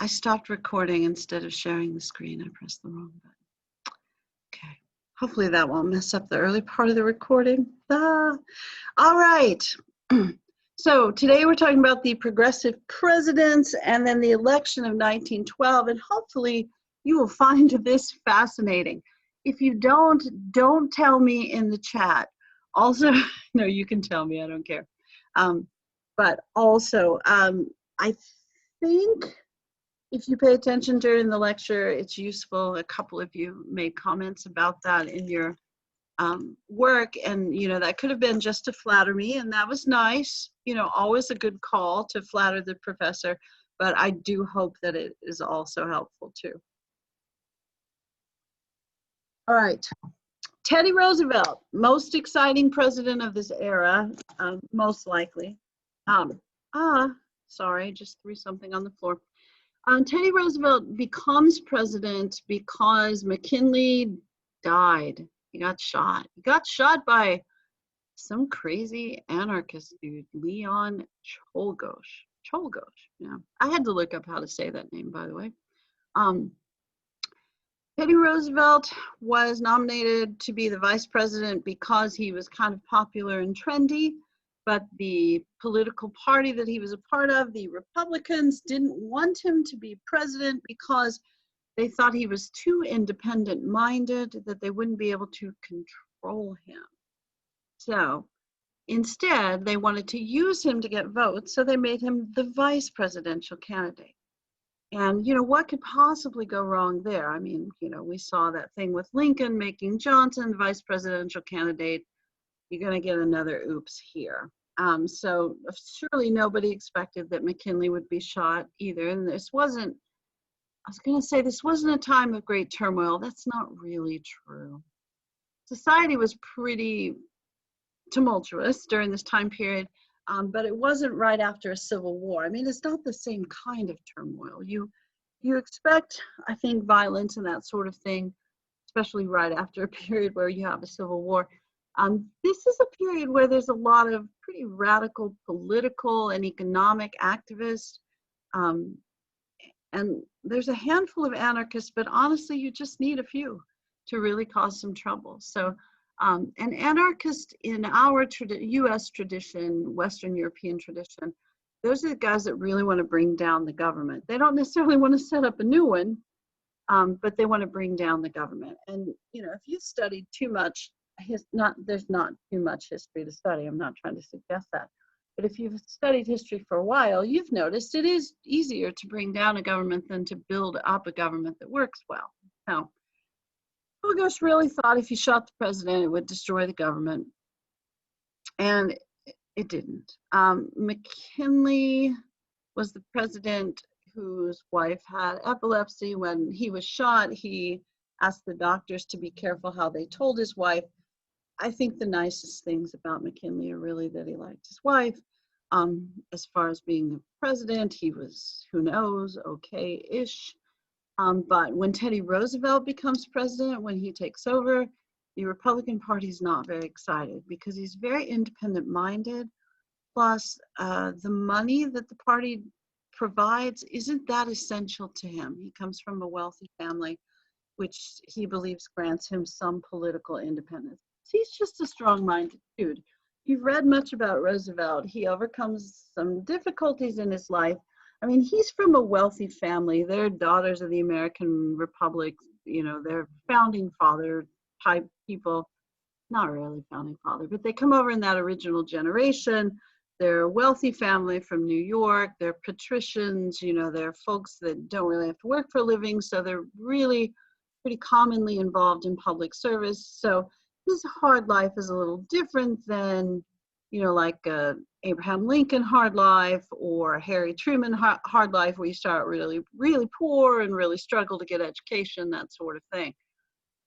I stopped recording instead of sharing the screen. I pressed the wrong button. Okay. Hopefully that won't mess up the early part of the recording. All right. So today we're talking about the progressive presidents and then the election of 1912, and hopefully you will find this fascinating. If you don't tell me in the chat. Also, no, you can tell me, I don't care. But also, I think if you pay attention during the lecture, it's useful. A couple of you made comments about that in your work, and that could have been just to flatter me, and that was nice. Always a good call to flatter the professor, but I do hope that it is also helpful too. All right, Teddy Roosevelt, most exciting president of this era, most likely. Sorry, just threw something on the floor. Teddy Roosevelt becomes president because McKinley died. He got shot. He got shot by some crazy anarchist dude, Leon Czolgosz. Yeah. I had to look up how to say that name, by the way. Teddy Roosevelt was nominated to be the vice president because he was kind of popular and trendy, but the political party that he was a part of, the Republicans, didn't want him to be president because they thought he was too independent-minded, that they wouldn't be able to control him. So instead, they wanted to use him to get votes, so they made him the vice presidential candidate. And, what could possibly go wrong there? I mean, we saw that thing with Lincoln making Johnson vice presidential candidate. You're going to get another oops here. So surely nobody expected that McKinley would be shot either. And this wasn't a time of great turmoil. That's not really true. Society was pretty tumultuous during this time period, but it wasn't right after a civil war. I mean, it's not the same kind of turmoil. You expect, I think, violence and that sort of thing, especially right after a period where you have a civil war. This is a period where there's a lot of pretty radical political and economic activists, and there's a handful of anarchists, but honestly, you just need a few to really cause some trouble. So an anarchist in our U.S. tradition, Western European tradition, those are the guys that really want to bring down the government. They don't necessarily want to set up a new one, but they want to bring down the government. And if you've studied too much, there's not too much history to study. I'm not trying to suggest that. But if you've studied history for a while, you've noticed it is easier to bring down a government than to build up a government that works well. Now, Czolgosz really thought if he shot the president, it would destroy the government. And it didn't. McKinley was the president whose wife had epilepsy. When he was shot, he asked the doctors to be careful how they told his wife. I think the nicest things about McKinley are really that he liked his wife. As far as being the president, he was, who knows, okay-ish. But when Teddy Roosevelt becomes president, when he takes over, the Republican Party is not very excited because he's very independent-minded. Plus, the money that the party provides isn't that essential to him. He comes from a wealthy family, which he believes grants him some political independence. He's just a strong-minded dude. You've read much about Roosevelt. He overcomes some difficulties in his life. I mean, he's from a wealthy family. They're daughters of the American Republic. They're founding father type people. Not really founding father, but they come over in that original generation. They're a wealthy family from New York. They're patricians. They're folks that don't really have to work for a living, so they're really pretty commonly involved in public service. So his hard life is a little different than, like Abraham Lincoln hard life or Harry Truman hard life, where you start really, really poor and really struggle to get education, that sort of thing.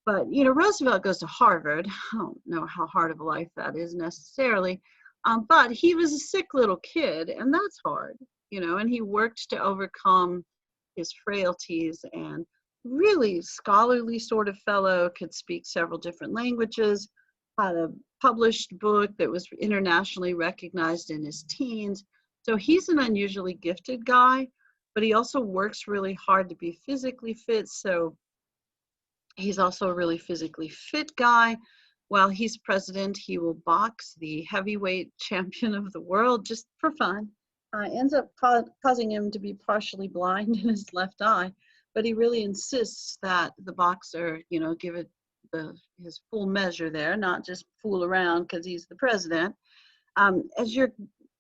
But, Roosevelt goes to Harvard. I don't know how hard of a life that is necessarily, but he was a sick little kid, and that's hard, and he worked to overcome his frailties, and really scholarly sort of fellow, could speak several different languages, had a published book that was internationally recognized in his teens. So he's an unusually gifted guy, but he also works really hard to be physically fit. So he's also a really physically fit guy. While he's president, he will box the heavyweight champion of the world just for fun. Ends up causing him to be partially blind in his left eye, but he really insists that the boxer, give it his full measure there, not just fool around because he's the president. As you're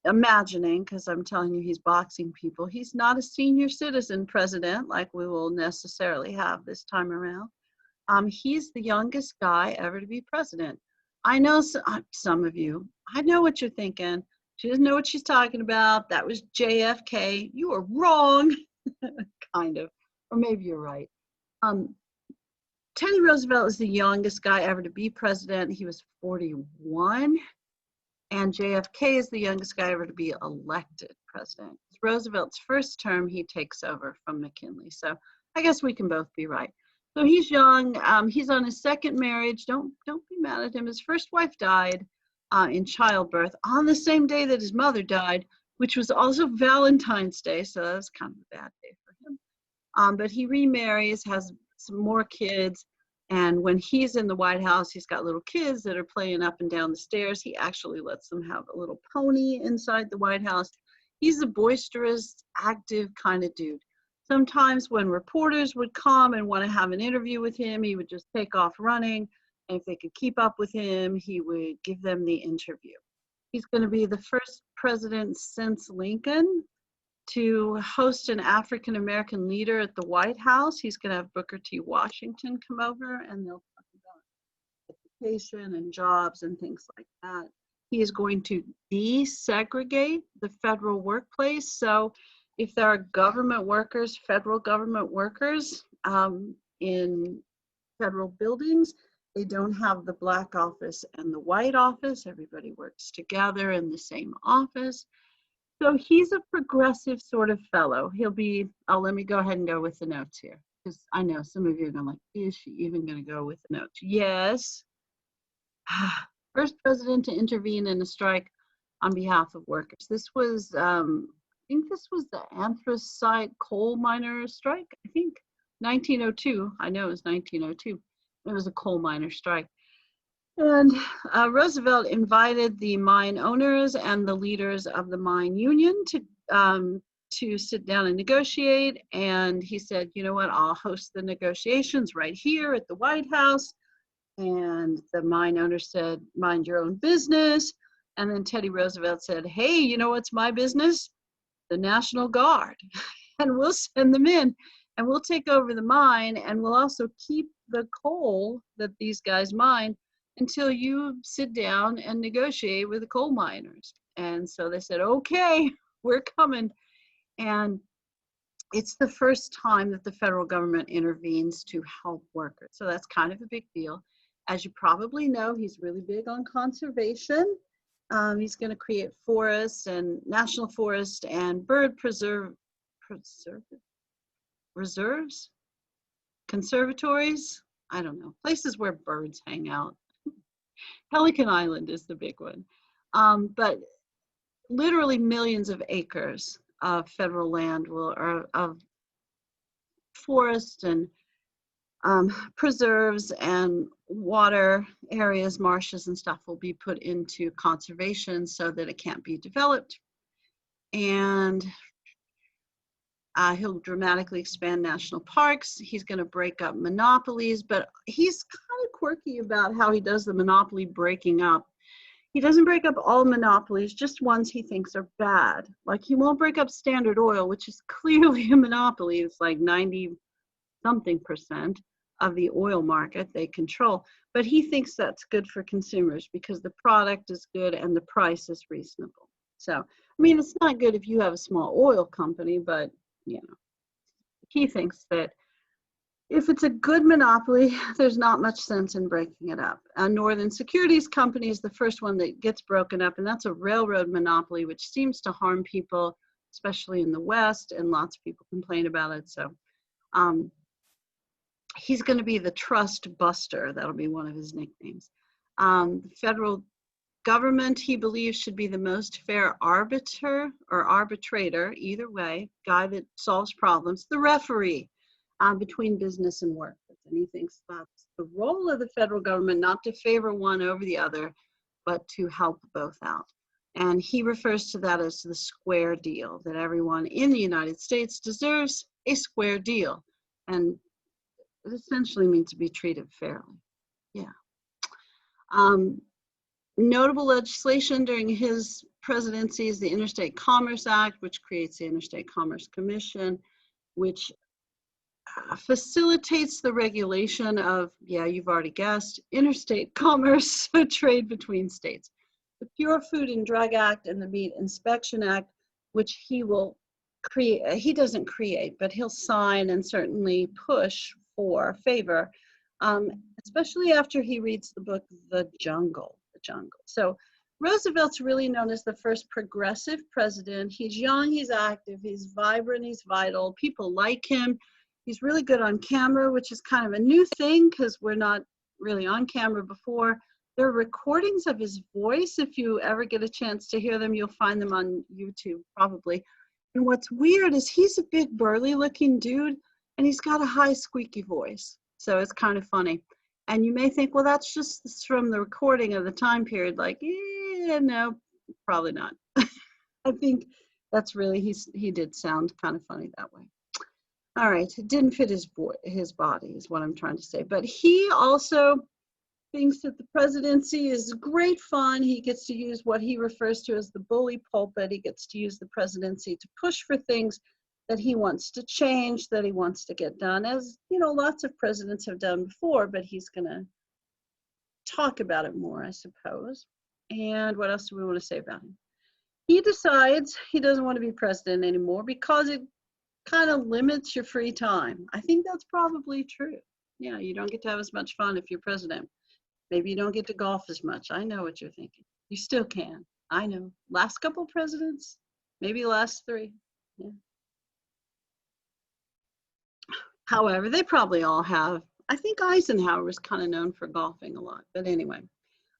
imagining, because I'm telling you he's boxing people, he's not a senior citizen president like we will necessarily have this time around. He's the youngest guy ever to be president. I know some of you, I know what you're thinking. She doesn't know what she's talking about. That was JFK. You are wrong, kind of, or maybe you're right. Teddy Roosevelt is the youngest guy ever to be president. He was 41. And JFK is the youngest guy ever to be elected president. It's Roosevelt's first term, he takes over from McKinley. So I guess we can both be right. So he's young. He's on his second marriage. Don't be mad at him. His first wife died in childbirth on the same day that his mother died, which was also Valentine's Day. So that was kind of a bad day for him. But he remarries, has some more kids. And when he's in the White House, he's got little kids that are playing up and down the stairs. He actually lets them have a little pony inside the White House. He's a boisterous, active kind of dude. Sometimes when reporters would come and want to have an interview with him, he would just take off running. And if they could keep up with him, he would give them the interview. He's going to be the first president since Lincoln to host an African-American leader at the White House. He's going to have Booker T. Washington come over, and they'll talk about education and jobs and things like that. He is going to desegregate the federal workplace. So if there are government workers, federal government workers in federal buildings, they don't have the black office and the white office. Everybody works together in the same office. So he's a progressive sort of fellow. He'll be, let me go ahead and go with the notes here, because I know some of you are going like, is she even going to go with the notes? Yes. First president to intervene in a strike on behalf of workers. This was, I think this was the anthracite coal miner strike, I think 1902. I know it was 1902. It was a coal miner strike. And Roosevelt invited the mine owners and the leaders of the mine union to sit down and negotiate. And he said, you know what, I'll host the negotiations right here at the White House. And the mine owner said, mind your own business. And then Teddy Roosevelt said, hey, you know what's my business? The National Guard. And we'll send them in and we'll take over the mine, and we'll also keep the coal that these guys mine until you sit down and negotiate with the coal miners. And so they said, okay, we're coming. And it's the first time that the federal government intervenes to help workers. So that's kind of a big deal. As you probably know, he's really big on conservation. He's going to create forests and national forest and bird reserves, conservatories, I don't know, places where birds hang out. Pelican Island is the big one. But literally millions of acres of federal land of forest and preserves and water areas, marshes and stuff will be put into conservation so that it can't be developed. And he'll dramatically expand national parks. He's going to break up monopolies, but he's kind of quirky about how he does the monopoly breaking up. He doesn't break up all monopolies, just ones he thinks are bad. Like he won't break up Standard Oil, which is clearly a monopoly. It's like 90-something% of the oil market they control. But he thinks that's good for consumers because the product is good and the price is reasonable. So, I mean, it's not good if you have a small oil company, but, you know, he thinks that if it's a good monopoly, there's not much sense in breaking it up. Northern Securities Company is the first one that gets broken up, and that's a railroad monopoly, which seems to harm people, especially in the West, and lots of people complain about it. So he's going to be the trust buster. That'll be one of his nicknames. The federal Government, he believes, should be the most fair arbiter or arbitrator, either way, guy that solves problems, the referee between business and work. And he thinks that's the role of the federal government, not to favor one over the other, but to help both out. And he refers to that as the square deal, that everyone in the United States deserves a square deal. And it essentially means to be treated fairly. Yeah. Notable legislation during his presidency is the Interstate Commerce Act, which creates the Interstate Commerce Commission, which facilitates the regulation of, yeah, you've already guessed, interstate commerce, trade between states. The Pure Food and Drug Act and the Meat Inspection Act, which he will create, he doesn't create, but he'll sign and certainly push for favor, especially after he reads the book, The Jungle. So Roosevelt's really known as the first progressive president. He's young, he's active, he's vibrant, he's vital. People like him. He's really good on camera, which is kind of a new thing because we're not really on camera before. There are recordings of his voice. If you ever get a chance to hear them, you'll find them on YouTube probably. And what's weird is he's a big burly looking dude and he's got a high squeaky voice. So it's kind of funny. And you may think, well, that's just from the recording of the time period. Like, no, probably not. I think that's really, he did sound kind of funny that way. All right, it didn't fit his body is what I'm trying to say. But he also thinks that the presidency is great fun. He gets to use what he refers to as the bully pulpit. He gets to use the presidency to push for things that he wants to change, that he wants to get done, as you know, lots of presidents have done before, but he's going to talk about it more, I suppose. And what else do we want to say about him? He decides he doesn't want to be president anymore because it kind of limits your free time. I think that's probably true. Yeah, you don't get to have as much fun if you're president. Maybe you don't get to golf as much. I know what you're thinking. You still can. I know. Last couple presidents, maybe last 3. Yeah. However, they probably all have. I think Eisenhower was kind of known for golfing a lot, but anyway.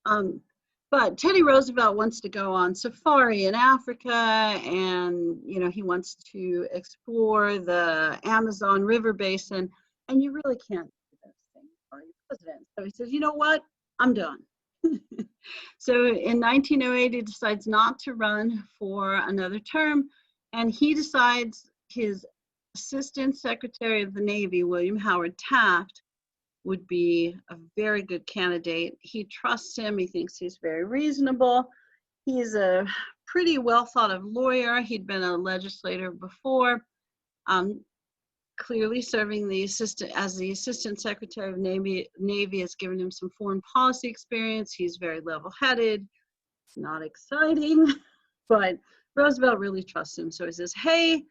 But Teddy Roosevelt wants to go on safari in Africa, and you know he wants to explore the Amazon River basin, and you really can't do those things while you're president. So he says, you know what, I'm done. So in 1908, he decides not to run for another term, and he decides his Assistant Secretary of the Navy, William Howard Taft, would be a very good candidate. He trusts him. He thinks he's very reasonable. He's a pretty well thought of lawyer. He'd been a legislator before. Clearly serving the Assistant Secretary of Navy has given him some foreign policy experience. He's very level-headed. It's not exciting, but Roosevelt really trusts him. So he says, hey,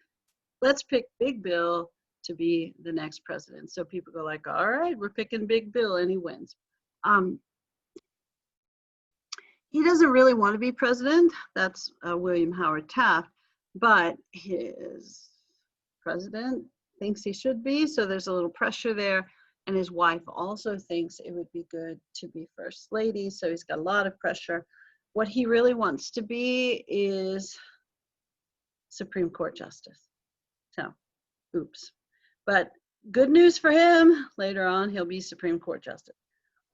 let's pick Big Bill to be the next president. So people go like, all right, we're picking Big Bill, and he wins. He doesn't really want to be president. That's William Howard Taft, but his president thinks he should be, so there's a little pressure there. And his wife also thinks it would be good to be first lady, so he's got a lot of pressure. What he really wants to be is Supreme Court Justice. So, oops. But good news for him, later on he'll be Supreme Court Justice.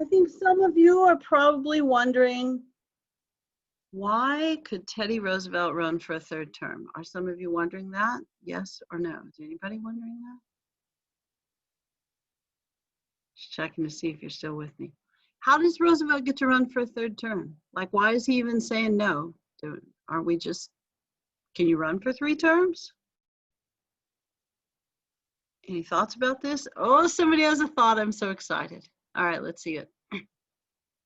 I think some of you are probably wondering, why could Teddy Roosevelt run for a 3rd term? Are some of you wondering that? Yes or no? Is anybody wondering that? Just checking to see if you're still with me. How does Roosevelt get to run for a 3rd term? Like, why is he even saying no? Aren't we just, can you run for 3 terms? Any thoughts about this? Oh, somebody has a thought. I'm so excited. All right, let's see it.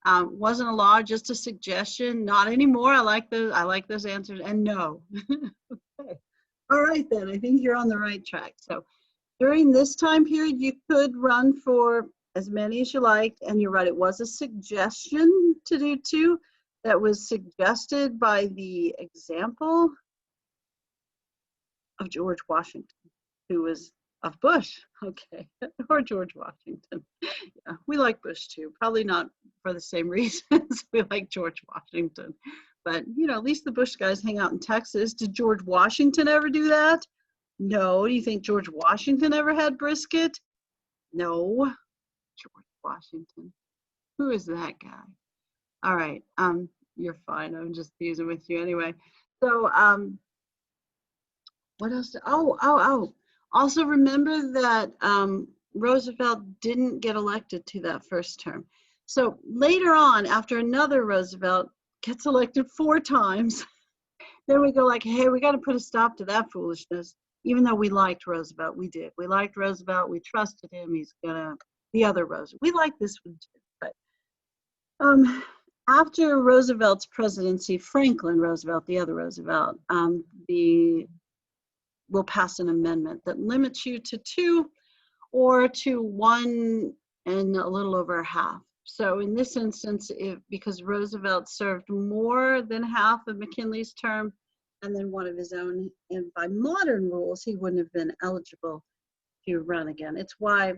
Wasn't a law, just a suggestion. Not anymore. I like those answers. And no. Okay. All right, then. I think you're on the right track. So during this time period, you could run for as many as you liked. And you're right, it was a suggestion to do 2 that was suggested by the example of George Washington, who was Of Bush, okay, or George Washington. Yeah, we like Bush too. Probably not for the same reasons we like George Washington. But, you know, at least the Bush guys hang out in Texas. Did George Washington ever do that? No. Do you think George Washington ever had brisket? No. George Washington. Who is that guy? All right. You're fine. I'm just teasing with you anyway. So, what else? Oh. Also remember that Roosevelt didn't get elected to that first term. So later on, after another Roosevelt gets elected 4 times, then we go like, hey, we got to put a stop to that foolishness. Even though we liked Roosevelt, we did. We liked Roosevelt. We trusted him. He's gonna, the other Roosevelt. We like this one too. But after Roosevelt's presidency, Franklin Roosevelt, the other Roosevelt, will pass an amendment that limits you to 2 or to 1 and a little over half. So in this instance, because Roosevelt served more than half of McKinley's term and then one of his own, and by modern rules, he wouldn't have been eligible to run again. It's why,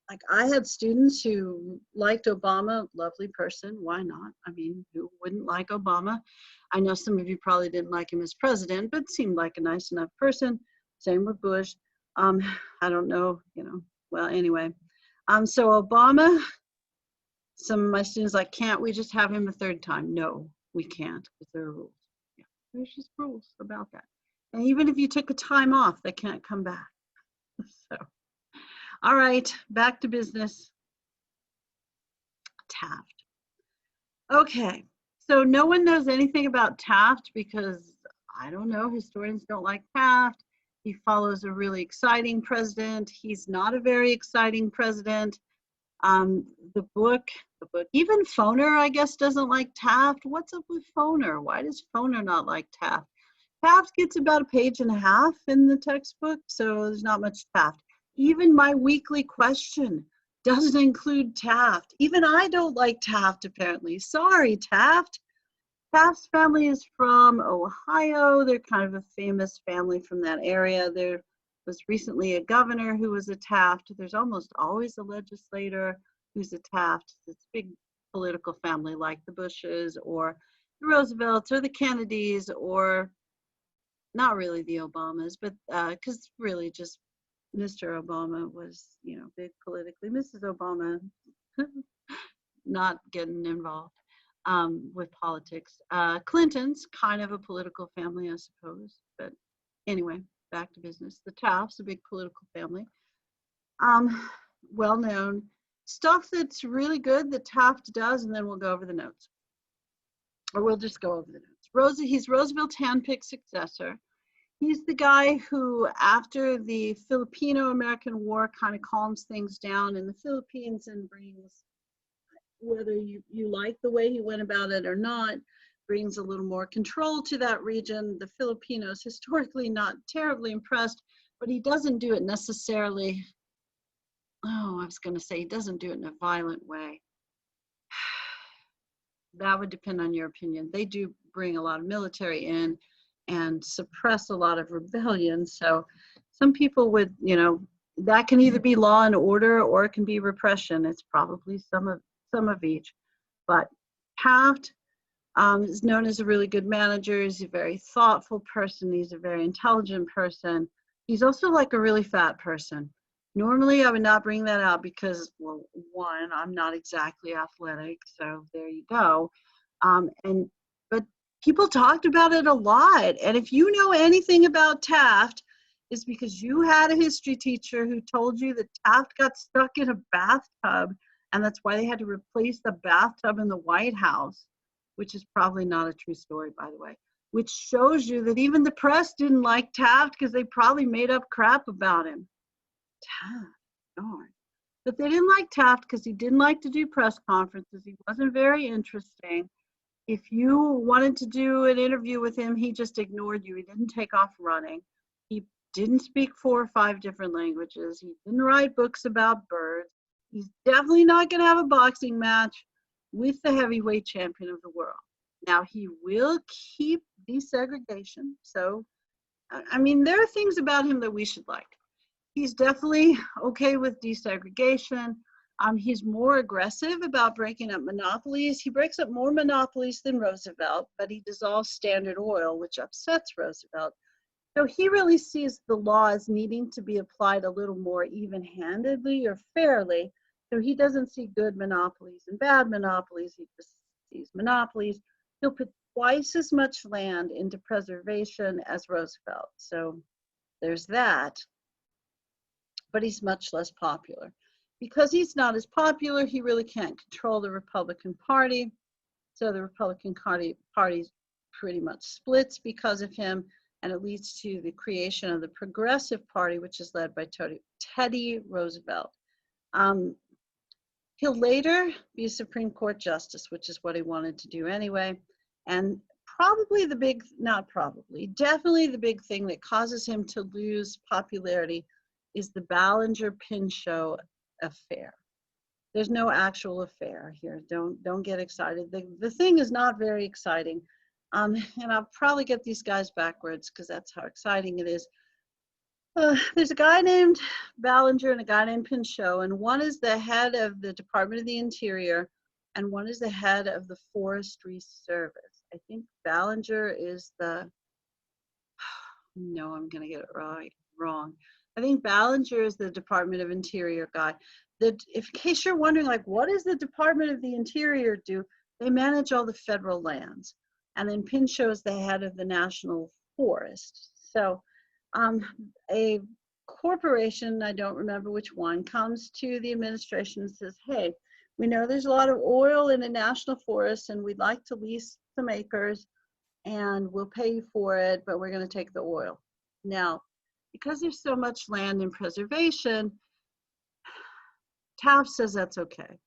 like, I had students who liked Obama, lovely person, why not? I mean, who wouldn't like Obama? I know some of you probably didn't like him as president, but seemed like a nice enough person. Same with Bush. I don't know, you know, well, anyway. So Obama, some of my students like, can't we just have him a 3rd time? No, we can't, because there are rules. Yeah, there's just rules about that. And even if you took a time off, they can't come back. So, all right, back to business. Taft. Okay, so no one knows anything about Taft because, I don't know, historians don't like Taft. He follows a really exciting president. He's not a very exciting president. The book, even Foner, I guess, doesn't like Taft. What's up with Foner? Why does Foner not like Taft? Taft gets about 1.5 pages in the textbook, so there's not much Taft. Even my weekly question doesn't include Taft. Even I don't like Taft, apparently. Sorry, Taft. Taft's family is from Ohio. They're kind of a famous family from that area. There was recently a governor who was a Taft. There's almost always a legislator who's a Taft. It's a big political family like the Bushes or the Roosevelts or the Kennedys, or not really the Obamas, but because really just Mr. Obama was, you know, big politically. Mrs. Obama not getting involved with politics. Clinton's kind of a political family, I suppose. But anyway, back to business. The Tafts, a big political family. Well known. Stuff that's really good that Taft does, and then we'll go over the notes. Or we'll just go over the notes. He's Roosevelt's handpicked successor. He's the guy who, after the Filipino-American War, kind of calms things down in the Philippines and brings, whether you like the way he went about it or not, brings a little more control to that region. The Filipinos, historically not terribly impressed, but he doesn't do it necessarily, I was going to say he doesn't do it in a violent way. That would depend on your opinion. They do bring a lot of military in and suppress a lot of rebellion. So some people would, you know, that can either be law and order or it can be repression. It's probably some of each. But Taft is known as a really good manager. He's a very thoughtful person. He's a very intelligent person. He's also like a really fat person. Normally, I would not bring that out because, well, one, I'm not exactly athletic, so there you go. But people talked about it a lot. And if you know anything about Taft, it's because you had a history teacher who told you that Taft got stuck in a bathtub, and that's why they had to replace the bathtub in the White House, which is probably not a true story, by the way, which shows you that even the press didn't like Taft because they probably made up crap about him. Taft, darn. But they didn't like Taft because he didn't like to do press conferences. He wasn't very interesting. If you wanted to do an interview with him, he just ignored you. He didn't take off running. He didn't speak 4 or 5 different languages. He didn't write books about birds. He's definitely not going to have a boxing match with the heavyweight champion of the world. Now, he will keep desegregation. So, I mean, there are things about him that we should like. He's definitely okay with desegregation. He's more aggressive about breaking up monopolies. He breaks up more monopolies than Roosevelt, but he dissolves Standard Oil, which upsets Roosevelt. So he really sees the law as needing to be applied a little more even-handedly or fairly. So he doesn't see good monopolies and bad monopolies. He just sees monopolies. He'll put twice as much land into preservation as Roosevelt. So there's that. But he's much less popular. Because he's not as popular, he really can't control the Republican Party. So the Republican Party pretty much splits because of him, and it leads to the creation of the Progressive Party, which is led by Teddy Roosevelt. He'll later be a Supreme Court justice, which is what he wanted to do anyway. And probably the big, not probably, definitely the big thing that causes him to lose popularity is the Ballinger-Pinchot affair. There's no actual affair here. Don't get excited. The thing is not very exciting. And I'll probably get these guys backwards because that's how exciting it is. There's a guy named Ballinger and a guy named Pinchot, and one is the head of the Department of the Interior, and one is the head of the Forestry Service. I think Ballinger is the, no, I'm gonna get it wrong. I think Ballinger is the Department of Interior guy. In case you're wondering, like, what does the Department of the Interior do? They manage all the federal lands. And then Pinchot is the head of the National Forest. So a corporation, I don't remember which one, comes to the administration and says, hey, we know there's a lot of oil in the national forest and we'd like to lease some acres and we'll pay you for it, but we're going to take the oil. Now, because there's so much land in preservation, Taft says that's okay,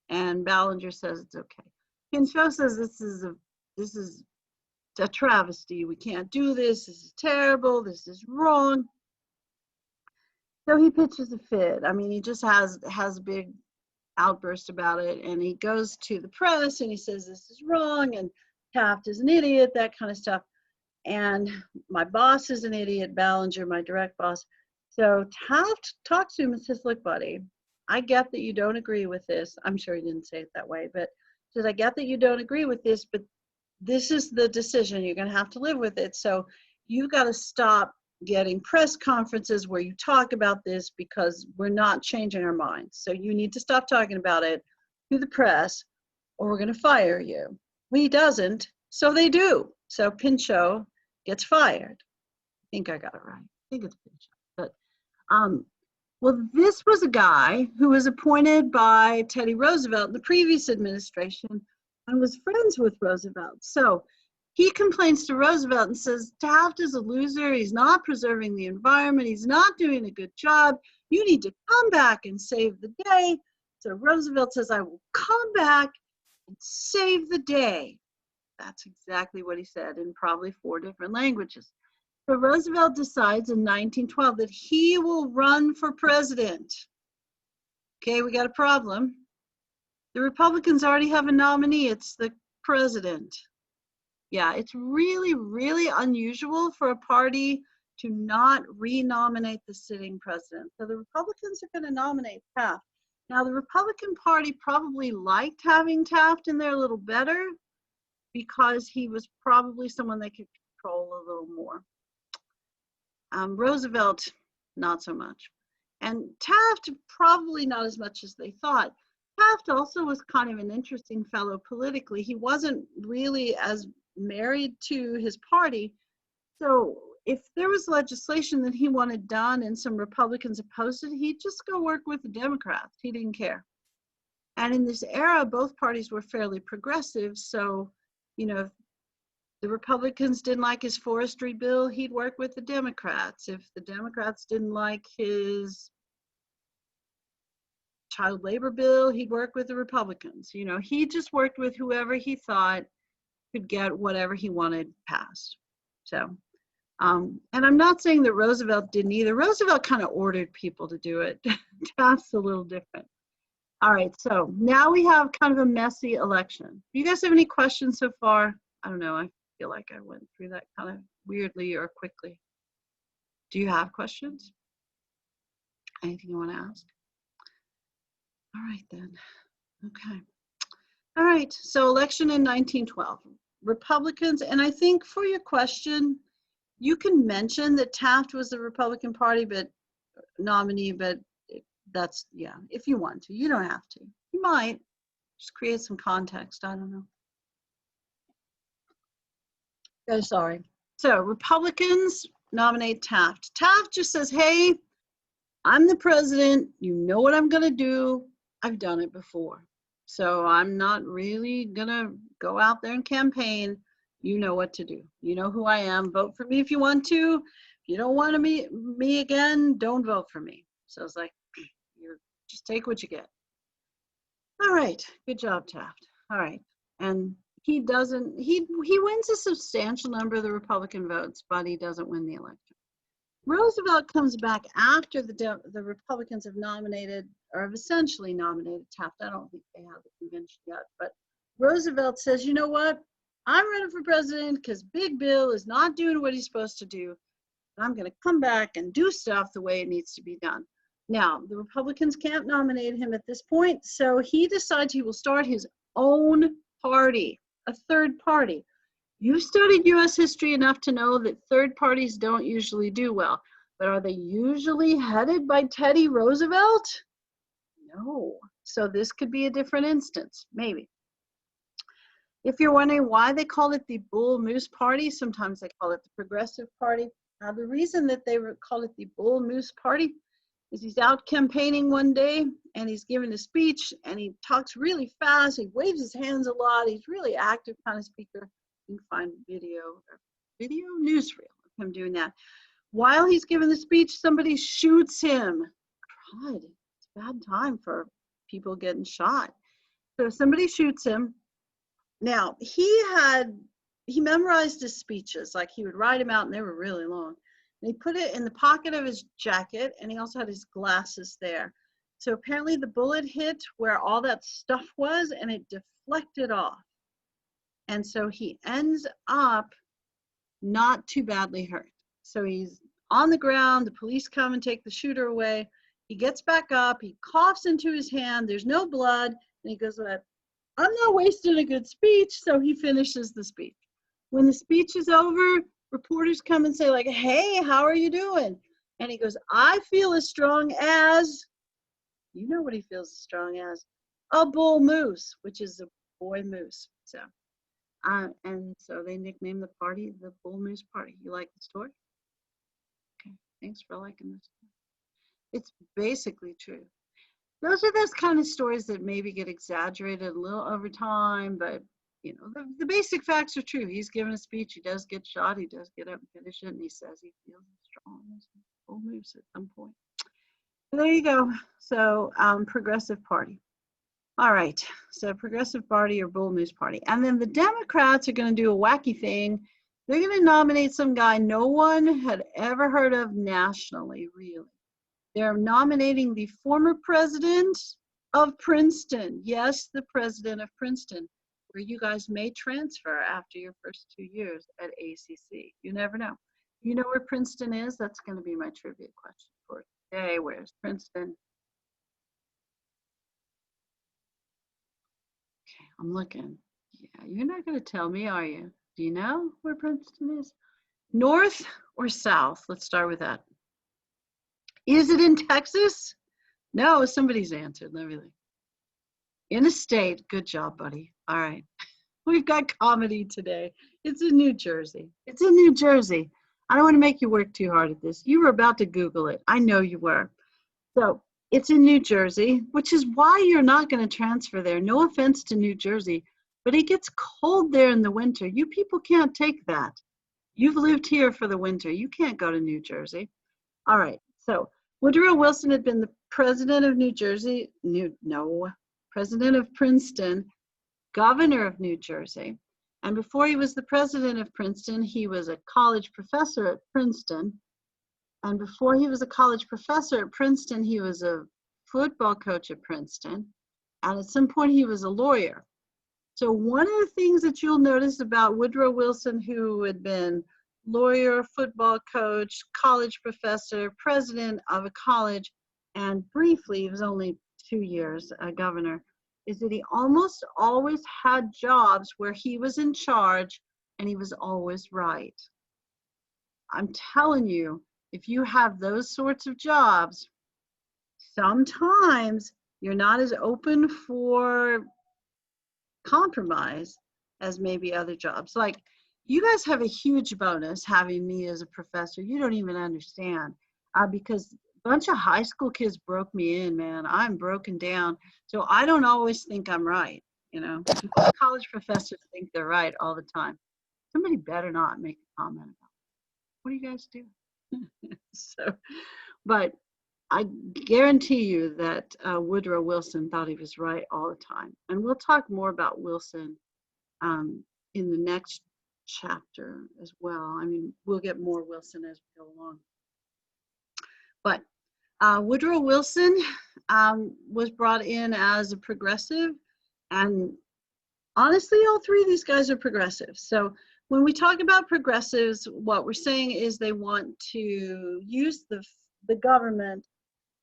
and Ballinger says it's okay. Pinchot says this is a travesty. We can't do this. This is terrible. This is wrong. So he pitches a fit. I mean, he just has a big outburst about it, and he goes to the press and he says this is wrong, and Taft is an idiot, that kind of stuff. And my boss is an idiot, Ballinger, my direct boss. So Taft talks to him and says, look, buddy, I get that you don't agree with this. I'm sure he didn't say it that way, but he says, I get that you don't agree with this, but this is the decision. You're going to have to live with it. So you've got to stop getting press conferences where you talk about this because we're not changing our minds. So you need to stop talking about it to the press or we're going to fire you. Well, he doesn't, so they do. So Pinchot gets fired. I think I got it right. I think it's Pinchot. But well, this was a guy who was appointed by Teddy Roosevelt in the previous administration and was friends with Roosevelt. So he complains to Roosevelt and says, Taft is a loser. He's not preserving the environment. He's not doing a good job. You need to come back and save the day. So Roosevelt says, I will come back and save the day. That's exactly what he said in probably 4 different languages. So Roosevelt decides in 1912 that he will run for president. Okay, we got a problem. The Republicans already have a nominee. It's the president. Yeah, it's really, really unusual for a party to not renominate the sitting president. So the Republicans are going to nominate Taft. Now, the Republican Party probably liked having Taft in there a little better because he was probably someone they could control a little more. Roosevelt, not so much. And Taft, probably not as much as they thought. Taft also was kind of an interesting fellow politically. He wasn't really as married to his party. So if there was legislation that he wanted done and some Republicans opposed it, he'd just go work with the Democrats. He didn't care. And in this era, both parties were fairly progressive. So, you know, if the Republicans didn't like his forestry bill, he'd work with the Democrats. If the Democrats didn't like his child labor bill, he'd work with the Republicans. You know, he just worked with whoever he thought could get whatever he wanted passed. So, and I'm not saying that Roosevelt didn't either. Roosevelt kind of ordered people to do it. Taft's a little different. All right, so now we have kind of a messy election. Do you guys have any questions so far? I don't know, I feel like I went through that kind of weirdly or quickly. Do you have questions? Anything you want to ask? All right then. Okay. All right. So election in 1912. Republicans, and I think for your question, you can mention that Taft was the Republican Party nominee, but that's, yeah, if you want to. You don't have to. You might. Just create some context. I don't know. Oh, sorry. So Republicans nominate Taft. Taft just says, hey, I'm the president. You know what I'm going to do. I've done it before. So I'm not really going to go out there and campaign. You know what to do. You know who I am. Vote for me if you want to. If you don't want me again, don't vote for me. So it's like, you just take what you get. All right. Good job, Taft. All right. And he wins a substantial number of the Republican votes, but he doesn't win the election. Roosevelt comes back after the Republicans have nominated, or have essentially nominated Taft. I don't think they have the convention yet, but Roosevelt says, you know what? I'm running for president because Big Bill is not doing what he's supposed to do. I'm going to come back and do stuff the way it needs to be done. Now, the Republicans can't nominate him at this point, so he decides he will start his own party, a third party. You've studied U.S. history enough to know that third parties don't usually do well, but are they usually headed by Teddy Roosevelt? No. So this could be a different instance, maybe. If you're wondering why they call it the Bull Moose Party, sometimes they call it the Progressive Party. The reason that they call it the Bull Moose Party is he's out campaigning one day and he's giving a speech and he talks really fast. He waves his hands a lot. He's really active kind of speaker. You can find video newsreel of him doing that. While he's giving the speech, somebody shoots him. God, it's a bad time for people getting shot. So somebody shoots him. Now, he memorized his speeches, like he would write them out and they were really long. And he put it in the pocket of his jacket and he also had his glasses there. So apparently the bullet hit where all that stuff was and it deflected off. And so he ends up not too badly hurt. So he's on the ground, the police come and take the shooter away. He gets back up, he coughs into his hand, there's no blood, and he goes, I'm not wasting a good speech, so he finishes the speech. When the speech is over, reporters come and say, like, hey, how are you doing? And he goes, I feel as strong as, you know what he feels as strong as, a bull moose, which is a boy moose. So. And so they nicknamed the party the Bull Moose Party. You like the story? Okay, thanks for liking this. It's basically true. Those are those kind of stories that maybe get exaggerated a little over time, but you know, the basic facts are true. He's given a speech, he does get shot, he does get up and finish it, and he says he feels strong as a bull moose at some point. So there you go. So Progressive Party. All right, so Progressive Party or Bull Moose Party. And then the Democrats are going to do a wacky thing. They're going to nominate some guy no one had ever heard of nationally, really. They're nominating the former president of Princeton. Yes, the president of Princeton, where you guys may transfer after your first 2 years at ACC. You never know. You know where Princeton is? That's going to be my trivia question for today. Where's Princeton? I'm looking. Yeah, you're not going to tell me, are you? Do you know where Princeton is? North or south? Let's start with that. Is it in Texas? No, somebody's answered. Let me look. In a state. Good job, buddy. All right. We've got comedy today. It's in New Jersey. It's in New Jersey. I don't want to make you work too hard at this. You were about to Google it. I know you were. So it's in New Jersey, which is why you're not going to transfer there. No offense to New Jersey, but it gets cold there in the winter. You people can't take that. You've lived here for the winter. You can't go to New Jersey. All right. So Woodrow Wilson had been the president of New Jersey. President of Princeton, governor of New Jersey. And before he was the president of Princeton, he was a college professor at Princeton. And before he was a college professor at Princeton, he was a football coach at Princeton. And at some point, he was a lawyer. So one of the things that you'll notice about Woodrow Wilson, who had been lawyer, football coach, college professor, president of a college, and briefly, he was only 2 years governor, is that he almost always had jobs where he was in charge and he was always right. I'm telling you, if you have those sorts of jobs, sometimes you're not as open for compromise as maybe other jobs. Like, you guys have a huge bonus having me as a professor. You don't even understand, because a bunch of high school kids broke me in, man. I'm broken down. So I don't always think I'm right. You know, college professors think they're right all the time. Somebody better not make a comment about it. What do you guys do? So, but I guarantee you that Woodrow Wilson thought he was right all the time. And we'll talk more about Wilson in the next chapter as well. I mean, we'll get more Wilson as we go along. But Woodrow Wilson was brought in as a progressive, and honestly, all three of these guys are progressive. So when we talk about progressives, what we're saying is they want to use the government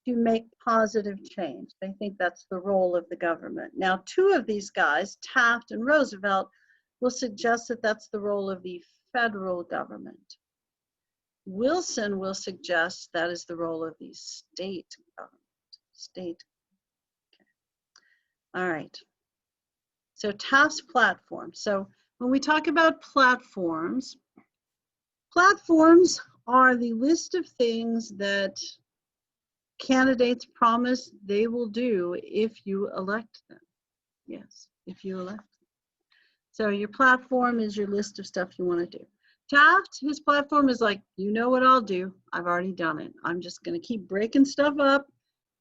to make positive change. They think that's the role of the government. Now, two of these guys, Taft and Roosevelt, will suggest that that's the role of the federal government. Wilson will suggest that is the role of the state government. State. Okay. All right. So Taft's platform. So when we talk about platforms, platforms are the list of things that candidates promise they will do if you elect them. Yes, if you elect them. So your platform is your list of stuff you want to do. Taft, his platform is like, you know what I'll do. I've already done it. I'm just going to keep breaking stuff up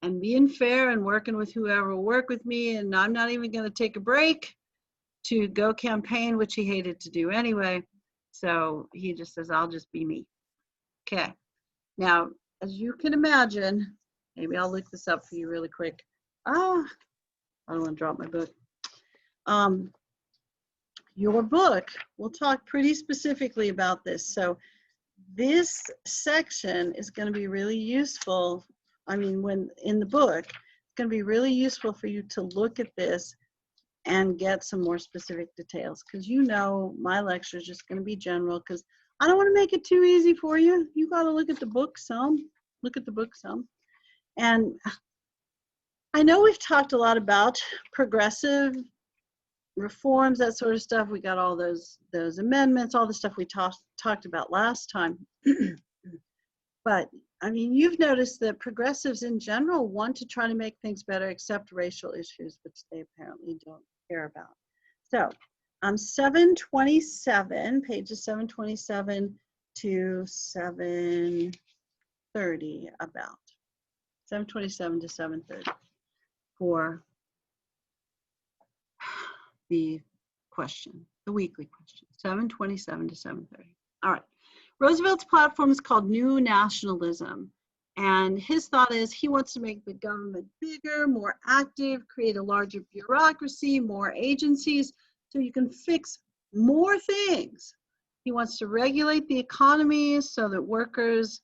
and being fair and working with whoever will work with me. And I'm not even going to take a break to go campaign, which he hated to do anyway. So he just says, I'll just be me. Okay. Now, as you can imagine, maybe I'll look this up for you really quick. I don't want to drop my book. Your book will talk pretty specifically about this. So this section is going to be really useful. I mean, when in the book, it's going to be really useful for you to look at this and get some more specific details, because you know my lecture is just going to be general, because I don't want to make it too easy for you. You got to look at the book some. Look at the book some. And I know we've talked a lot about progressive reforms, that sort of stuff. We got all those amendments, all the stuff we talked about last time. But I mean, you've noticed that progressives in general want to try to make things better, except racial issues, which they apparently don't care about. So 727, pages 727 to 730, about 727 to 730 for the question, the weekly question, 727 to 730. All right. Roosevelt's platform is called New Nationalism. And his thought is he wants to make the government bigger, more active, create a larger bureaucracy, more agencies, so you can fix more things. He wants to regulate the economy so that workers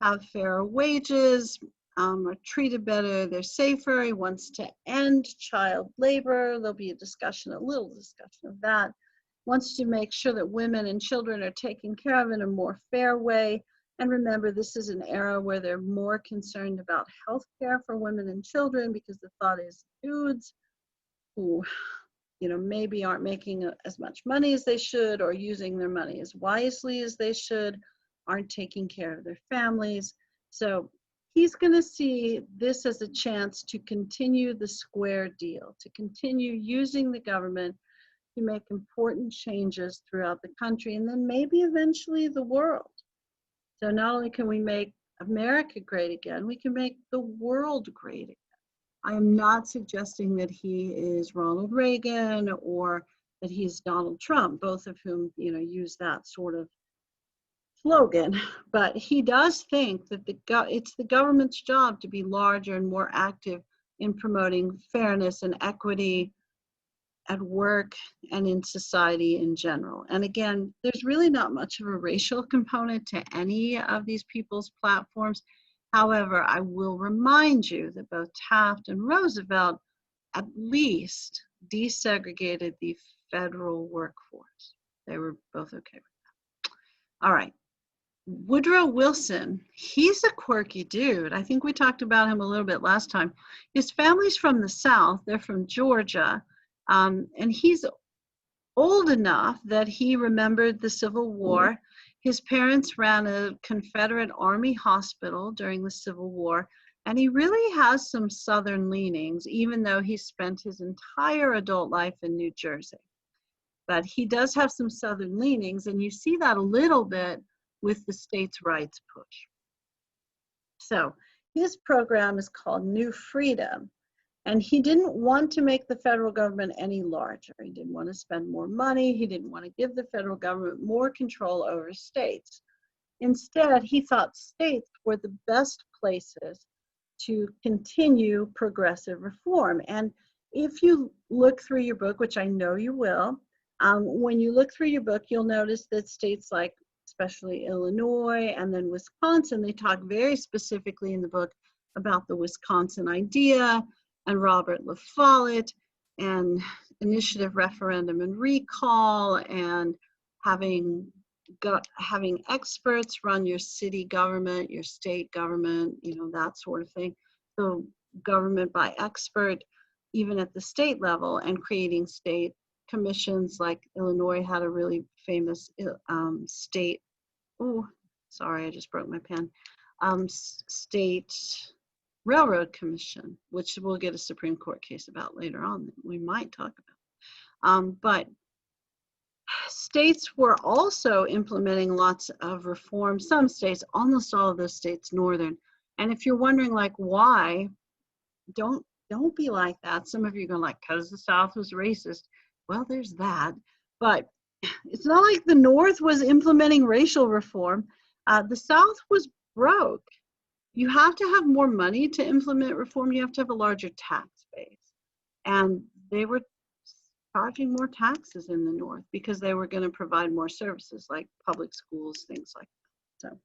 have fairer wages, are treated better, they're safer. He wants to end child labor. There'll be a little discussion of that. Wants to make sure that women and children are taken care of in a more fair way. And remember, this is an era where they're more concerned about health care for women and children, because the thought is dudes who, you know, maybe aren't making as much money as they should, or using their money as wisely as they should, aren't taking care of their families. So he's going to see this as a chance to continue the square deal, to continue using the government to make important changes throughout the country, and then maybe eventually the world. So not only can we make America great again, we can make the world great again. I am not suggesting that he is Ronald Reagan or that he's Donald Trump, both of whom, you know, use that sort of slogan, but he does think that it's the government's job to be larger and more active in promoting fairness and equity at work and in society in general. And again, there's really not much of a racial component to any of these people's platforms. However, I will remind you that both Taft and Roosevelt at least desegregated the federal workforce. They were both okay with that. All right. Woodrow Wilson, he's a quirky dude. I think we talked about him a little bit last time. His family's from the South. They're from Georgia. And he's old enough that he remembered the Civil War. His parents ran a Confederate Army hospital during the Civil War. And he really has some Southern leanings, even though he spent his entire adult life in New Jersey. But he does have some Southern leanings, and you see that a little bit with the states' rights push. So his program is called New Freedom, and he didn't want to make the federal government any larger. He didn't want to spend more money. He didn't want to give the federal government more control over states. Instead, he thought states were the best places to continue progressive reform. And if you look through your book, which I know you will, when you look through your book, you'll notice that states like especially Illinois and then Wisconsin, they talk very specifically in the book about the Wisconsin idea and Robert La Follette and initiative, referendum, and recall, and having experts run your city government, your state government, you know, that sort of thing. So government by expert, even at the state level, and creating state commissions. Like Illinois had a really famous state, oh, sorry, I just broke my pen, state railroad commission, which we'll get a Supreme Court case about later on that we might talk about. But states were also implementing lots of reforms. Some states, almost all of those states, northern. And if you're wondering like why, don't be like that. Some of you are going like, because the South was racist. Well, there's that. But it's not like the North was implementing racial reform. The South was broke. You have to have more money to implement reform. You have to have a larger tax base. And they were charging more taxes in the North because they were going to provide more services like public schools, things like that.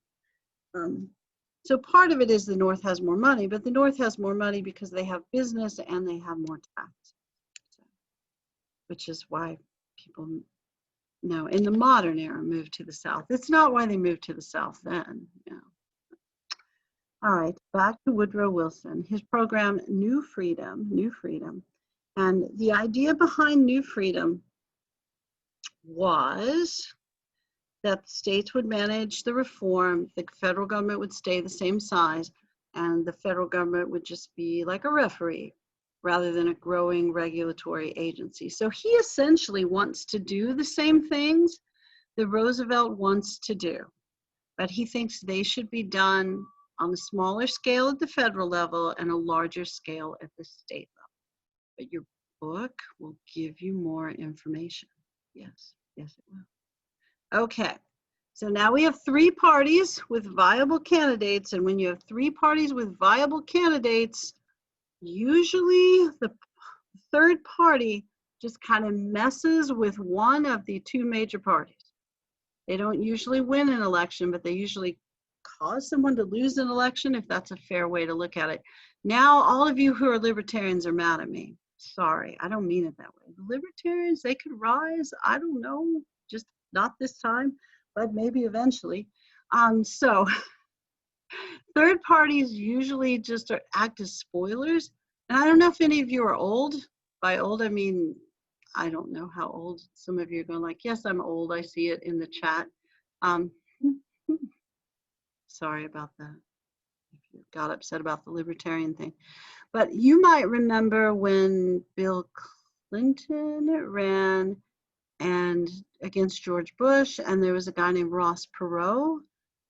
So part of it is the North has more money, but the North has more money because they have business and they have more taxes, which is why people now in the modern era moved to the South. It's not why they moved to the South then. Yeah. All right, back to Woodrow Wilson. His program, New Freedom. And the idea behind New Freedom was that states would manage the reform, the federal government would stay the same size, and the federal government would just be like a referee rather than a growing regulatory agency. So he essentially wants to do the same things that Roosevelt wants to do, but he thinks they should be done on a smaller scale at the federal level and a larger scale at the state level. But your book will give you more information. Yes, it will. Okay, so now we have 3 parties with viable candidates, and when you have 3 parties with viable candidates, usually the third party just kind of messes with one of the 2 major parties. They don't usually win an election, but they usually cause someone to lose an election, if that's a fair way to look at it. Now, all of you who are libertarians are mad at me. Sorry, I don't mean it that way. The libertarians, they could rise, I don't know, just not this time, but maybe eventually. So third parties usually just act as spoilers. And I don't know if any of you are old. By old, I mean, I don't know how old. Some of you are going like, yes, I'm old. I see it in the chat. Sorry about that, if you got upset about the libertarian thing. But you might remember when Bill Clinton ran and against George Bush, and there was a guy named Ross Perot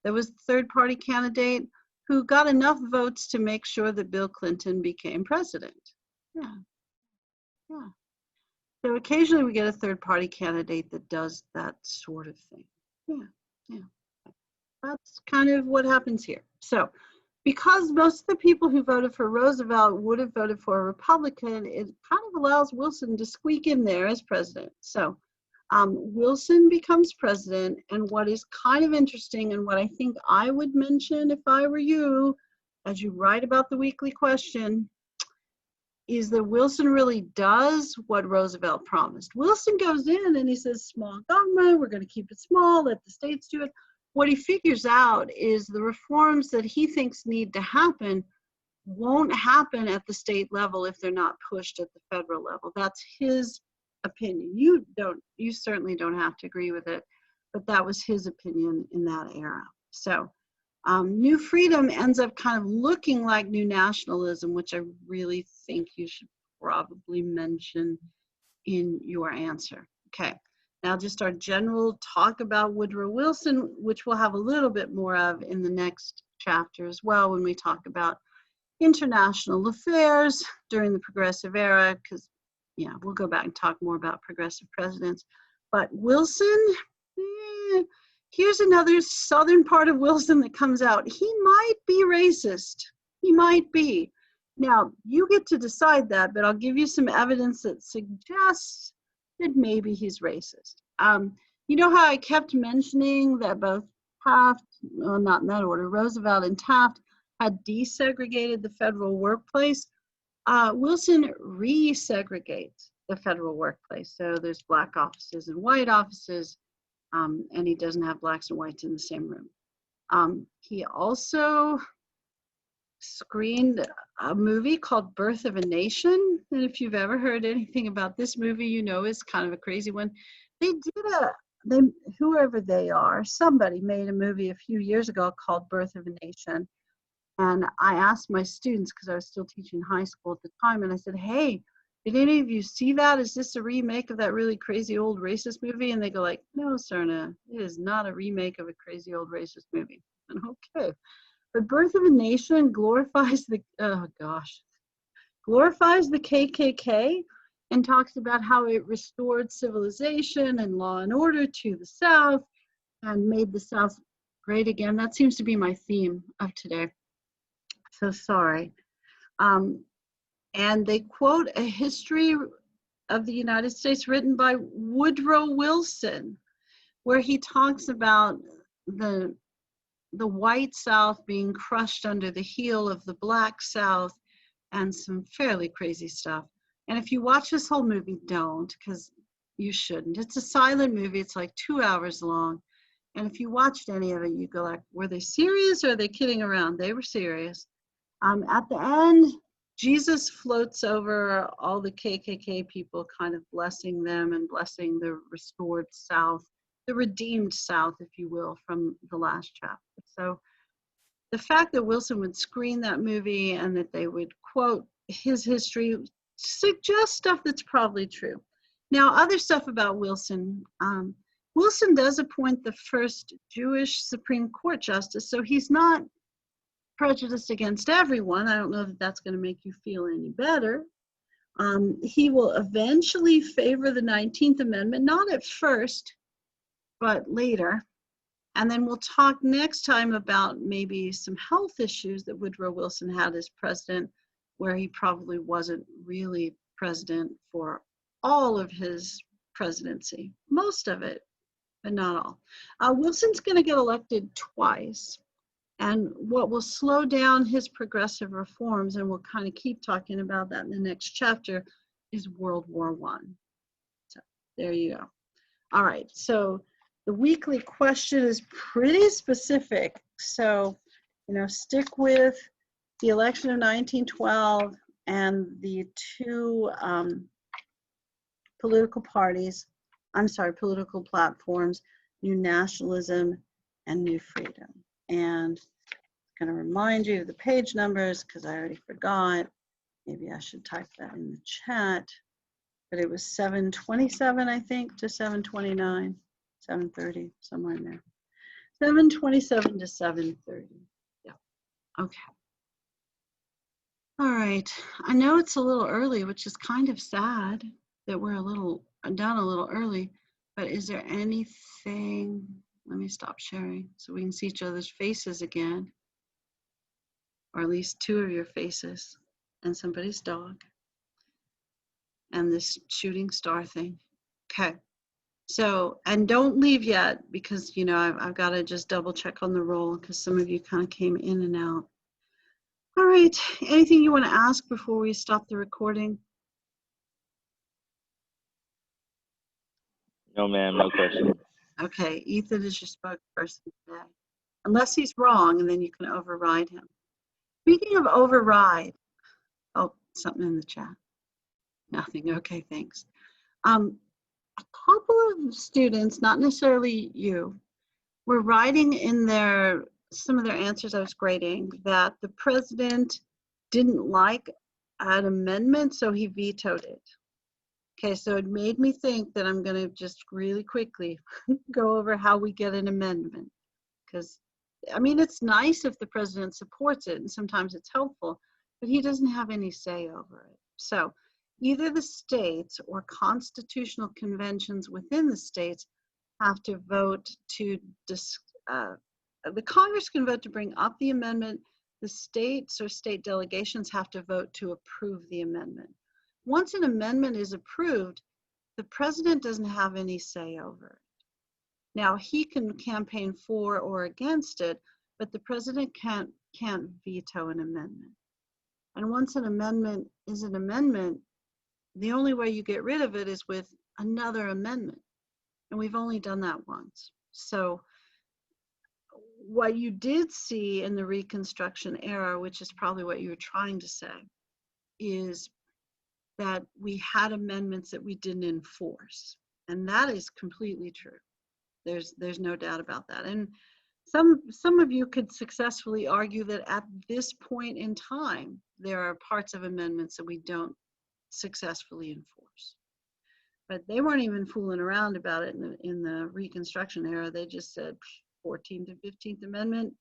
that was the third party candidate who got enough votes to make sure that Bill Clinton became president. Yeah. So occasionally we get a third party candidate that does that sort of thing. Yeah. That's kind of what happens here. So because most of the people who voted for Roosevelt would have voted for a Republican, it kind of allows Wilson to squeak in there as president. So Wilson becomes president, and what is kind of interesting and what I think I would mention if I were you as you write about the weekly question, is that Wilson really does what Roosevelt promised. Wilson goes in and he says, small government, we're going to keep it small, let the states do it. What he figures out is the reforms that he thinks need to happen won't happen at the state level if they're not pushed at the federal level. That's his opinion. You certainly don't have to agree with it, but that was his opinion in that era. So New Freedom ends up kind of looking like New Nationalism, which I really think you should probably mention in your answer. Okay, now just our general talk about Woodrow Wilson, which we'll have a little bit more of in the next chapter as well when we talk about international affairs during the Progressive Era, because yeah, we'll go back and talk more about progressive presidents. But Wilson, here's another southern part of Wilson that comes out. He might be racist. He might be. Now, you get to decide that, but I'll give you some evidence that suggests that maybe he's racist. You know how I kept mentioning that both Taft, well, not in that order, Roosevelt and Taft had desegregated the federal workplace? Wilson resegregates the federal workplace. So there's black offices and white offices, and he doesn't have blacks and whites in the same room. He also screened a movie called Birth of a Nation. And if you've ever heard anything about this movie, you know it's kind of a crazy one. Whoever they are, somebody made a movie a few years ago called Birth of a Nation. And I asked my students, because I was still teaching high school at the time, and I said, hey, did any of you see that? Is this a remake of that really crazy old racist movie? And they go like, no, Serna, it is not a remake of a crazy old racist movie. And okay. But Birth of a Nation glorifies the KKK and talks about how it restored civilization and law and order to the South and made the South great again. That seems to be my theme of today. So sorry. And they quote a history of the United States written by Woodrow Wilson, where he talks about the white South being crushed under the heel of the black South and some fairly crazy stuff. And if you watch this whole movie, don't, because you shouldn't. It's a silent movie. It's like 2 hours long. And if you watched any of it, you go like, were they serious or are they kidding around? They were serious. At the end, Jesus floats over all the KKK people, kind of blessing them and blessing the restored South, the redeemed South, if you will, from the last chapter. So the fact that Wilson would screen that movie and that they would quote his history suggests stuff that's probably true. Now, other stuff about Wilson. Wilson does appoint the first Jewish Supreme Court justice, so he's not prejudiced against everyone. I don't know that that's going to make you feel any better. He will eventually favor the 19th Amendment, not at first, but later. And then we'll talk next time about maybe some health issues that Woodrow Wilson had as president, where he probably wasn't really president for all of his presidency, most of it, but not all. Wilson's going to get elected twice. And what will slow down his progressive reforms, and we'll kind of keep talking about that in the next chapter, is World War I. So there you go. All right, so the weekly question is pretty specific. So, stick with the election of 1912 and the two political platforms, New Nationalism and New Freedom. And I'm going to remind you of the page numbers because I already forgot. Maybe I should type that in the chat. But it was 727, I think, to 729, 730, somewhere in there. 727 to 730. Yeah. Okay. All right. I know it's a little early, which is kind of sad that we're done a little early. But is there anything? Let me stop sharing so we can see each other's faces again, or at least two of your faces and somebody's dog and this shooting star thing. Okay. So, and don't leave yet because, I've got to just double check on the roll because some of you kind of came in and out. All right, anything you want to ask before we stop the recording? No, ma'am, no questions. Okay, Ethan is your spokesperson today. Unless he's wrong, and then you can override him. Speaking of override, oh, something in the chat. Nothing, okay, thanks. A couple of students, not necessarily you, were writing in some of their answers I was grading that the president didn't like an amendment, so he vetoed it. Okay, so it made me think that I'm going to just really quickly go over how we get an amendment. Because, I mean, it's nice if the president supports it, and sometimes it's helpful, but he doesn't have any say over it. So either the states or constitutional conventions within the states have to vote to, the Congress can vote to bring up the amendment. The states or state delegations have to vote to approve the amendment. Once an amendment is approved, the president doesn't have any say over it. Now, he can campaign for or against it, but the president can't veto an amendment. And once an amendment is an amendment, the only way you get rid of it is with another amendment. And we've only done that once. So what you did see in the Reconstruction era, which is probably what you were trying to say, is that we had amendments that we didn't enforce. And that is completely true. There's no doubt about that. And some of you could successfully argue that at this point in time, there are parts of amendments that we don't successfully enforce. But they weren't even fooling around about it in the Reconstruction era. They just said 14th and 15th Amendment,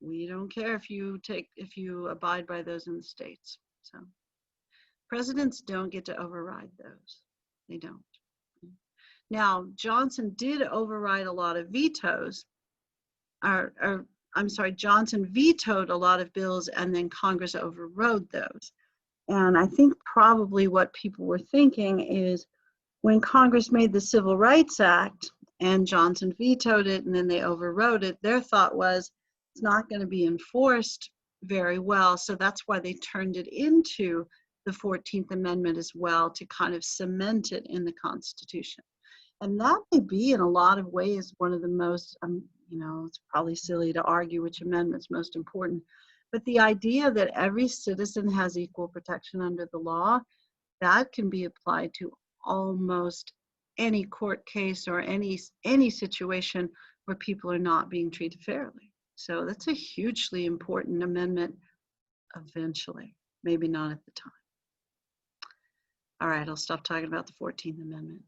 we don't care if you abide by those in the states. So presidents don't get to override those. They don't. Now, Johnson did override a lot of vetoes, Johnson vetoed a lot of bills and then Congress overrode those. And I think probably what people were thinking is when Congress made the Civil Rights Act and Johnson vetoed it and then they overrode it, their thought was it's not going to be enforced very well. So that's why they turned it into the 14th Amendment as well, to kind of cement it in the Constitution. And that may be in a lot of ways one of the most, it's probably silly to argue which amendment's most important, but the idea that every citizen has equal protection under the law, that can be applied to almost any court case or any situation where people are not being treated fairly. So that's a hugely important amendment eventually, maybe not at the time. All right, I'll stop talking about the 14th Amendment.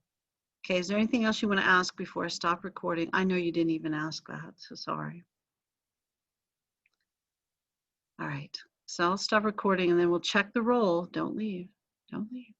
Okay, is there anything else you want to ask before I stop recording? I know you didn't even ask that, so sorry. All right, so I'll stop recording and then we'll check the roll. Don't leave, don't leave.